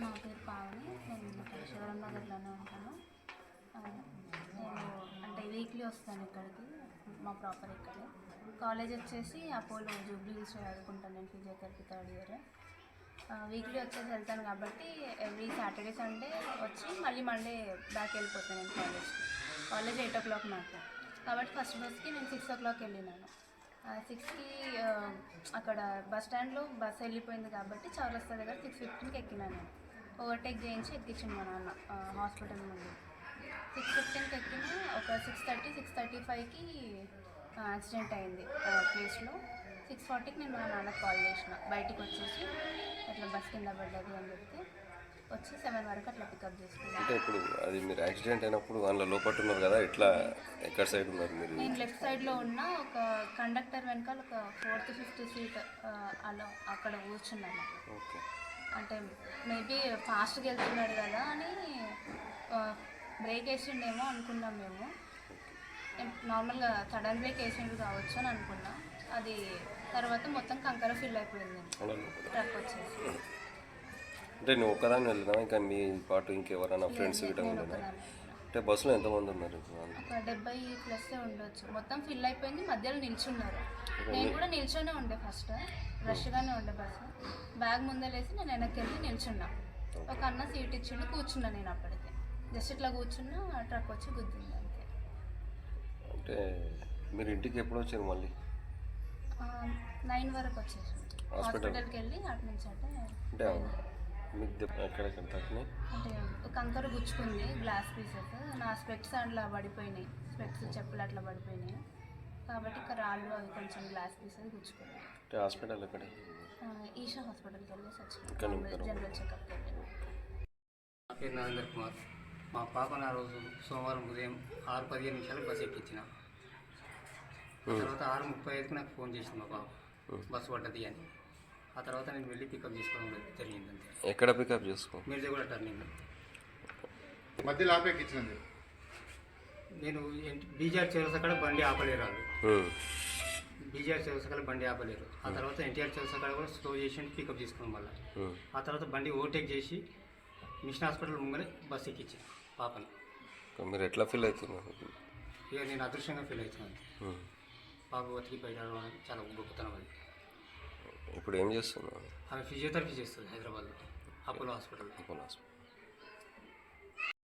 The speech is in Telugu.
నా పేరు పావని. నేను ఇక్కడ శివరాం నగర్లోనే ఉంటాను. నేను అంటే వీక్లీ వస్తాను ఇక్కడికి. మా ప్రాపర్ ఇక్కడే. కాలేజ్ వచ్చేసి అపోలో జూబ్లీ హిల్స్ చదువుకుంటాను. నేను ఫిజియోథెరపీ థర్డ్ ఇయర్. వీక్లీ వచ్చేసి వెళ్తాను కాబట్టి ఎవ్రీ సాటర్డే సండే వచ్చి మళ్ళీ మండే బ్యాక్ వెళ్ళిపోతాను నేను కాలేజ్కి. కాలేజ్ 8 o'clock నాకు కాబట్టి ఫస్ట్ బస్కి నేను 6 o'clock వెళ్ళినాను. 6కి అక్కడ బస్ స్టాండ్లో బస్ వెళ్ళిపోయింది కాబట్టి చౌరస్తా దగ్గర 6:15కి ఎక్కినాను. ఓవర్టేక్ చేయించి ఎక్కించింది మా నాన్న హాస్పిటల్ నుండి. 6:15కి ఎక్కిన ఒక 6:35కి యాక్సిడెంట్ అయింది ప్లేస్లో. 6:40కి నేను మా నాన్నకు కాల్ చేసిన, బయటికి వచ్చేసి అట్లా బస్ కింద పడ్డది అని చెప్తే వచ్చి 7 వరకు అట్లా పికప్ చేసుకున్నాను. అంటే ఇప్పుడు అది మీరు యాక్సిడెంట్ అయినప్పుడు అందులో లోపల ఉన్నారు కదా, ఎట్లా ఎక్కడ సైడ్ ఉన్నారు మీరు? నేను లెఫ్ట్ సైడ్లో ఉన్న ఒక కండక్టర్ వెనకాల ఒక 4th 5th సీట్ అలా అక్కడ కూర్చున్నాను. ఓకే. అంటే మేబీ ఫాస్ట్గా వెళ్తున్నాడు కదా అని బ్రేక్ వేసిండేమో అనుకున్నాం మేము. నార్మల్గా సడన్ బ్రేక్ వేసిండు కావచ్చు అని అనుకున్నాం. అది తర్వాత మొత్తం కంకర ఫిల్ అయిపోయింది ట్రక్ వచ్చేసి. అంటే నువ్వు ఒక్కదాన్ని వెళ్ళినా ఇంకా మీ పాటు ఇంకెవరైనా ఫ్రెండ్స్ గిట్ట ఉండదా? అంటే బస్సులో ఎంతమంది ఉన్నారు? ఒక 70+ ఉండొచ్చు. మొత్తం ఫిల్ అయిపోయింది, మధ్యలో నిల్చున్నారు. నేను కూడా నిల్చొనే ఉండే, ఫస్ట్ రష్గానే ఉండే బస్సు. బ్యాగ్ ముందలేసి నేను వెనక్కి వెళ్ళి నిల్చున్నా. ఒక అన్న సీట్ ఇచ్చిండు, కూర్చున్నా. నేను అప్పటికే జస్ట్ ఇట్లా కూర్చున్నా, ట్రక్ వచ్చి గుద్దింది అంతే. అంటే మీరు ఇంటికి ఎప్పుడు వచ్చారు మళ్ళీ? 9 వరకు వచ్చేసి హాస్పిటల్కి వెళ్ళి అటు నుంచి అంటే మీకు ఎక్కడెక్కడ తగ్గినాయి? అంటే కంకర గుచ్చుకుంది, గ్లాస్ పీసెస్. నా స్పెక్ట్స్ అట్లా పడిపోయినాయి, స్పెక్ట్స్ చెప్పులు అట్లా పడిపోయినాయి కాబట్టి ఇక్కడ రాళ్ళు అవి కొంచెం గ్లాస్ పీసెస్ గుచ్చుకున్నాయి. అంటే హాస్పిటల్ ఎక్కడ? ఈషా హాస్పిటల్కి వెళ్ళేసి వచ్చాను, జనరల్ చెకప్కి వెళ్ళాను. నా పేరు నరేంద్ర కుమార్. మా పాపను ఆ రోజు సోమవారం ఉదయం 6:15 బస్సు ఎక్కించిన. తర్వాత 6:35కి నాకు ఫోన్ చేసింది మా పాప, బస్సు పడ్డది అని. ఆ తర్వాత నేను వెళ్ళి పికప్ చేసుకోవడం జరిగింది అంతే. ఎక్కడ పికప్ చేసుకో? మీరు కూడా టర్నింగ్ మధ్యలో ఆపేకిచ్చినండి. నేను బీజార్ చౌరసకాడ బండి ఆపలేరు వాళ్ళు. బీజార్ చౌరసకాడ బండి ఆపలేరు. ఆ తర్వాత ఎన్టీఆర్ చౌరసకాడ కూడా స్లో చేసి పికప్ చేసుకోవడం వల్ల ఆ తర్వాత బండి ఓవర్టేక్ చేసి మిషన్ హాస్పిటల్ ముంగనే బస్సు ఎక్కించాను పాపను. మీరు ఎట్లా ఫీల్ అవుతున్నారు? ఇక నేను అదృష్టంగా ఫీల్ అవుతున్నాను. పాప బతికి బయట చాలా గొప్పతనం అది. ఇప్పుడు ఏం చేస్తున్నావు? ఆమె ఫిజియోథెరపీ చేస్తుంది హైదరాబాద్లో అపోలో హాస్పిటల్.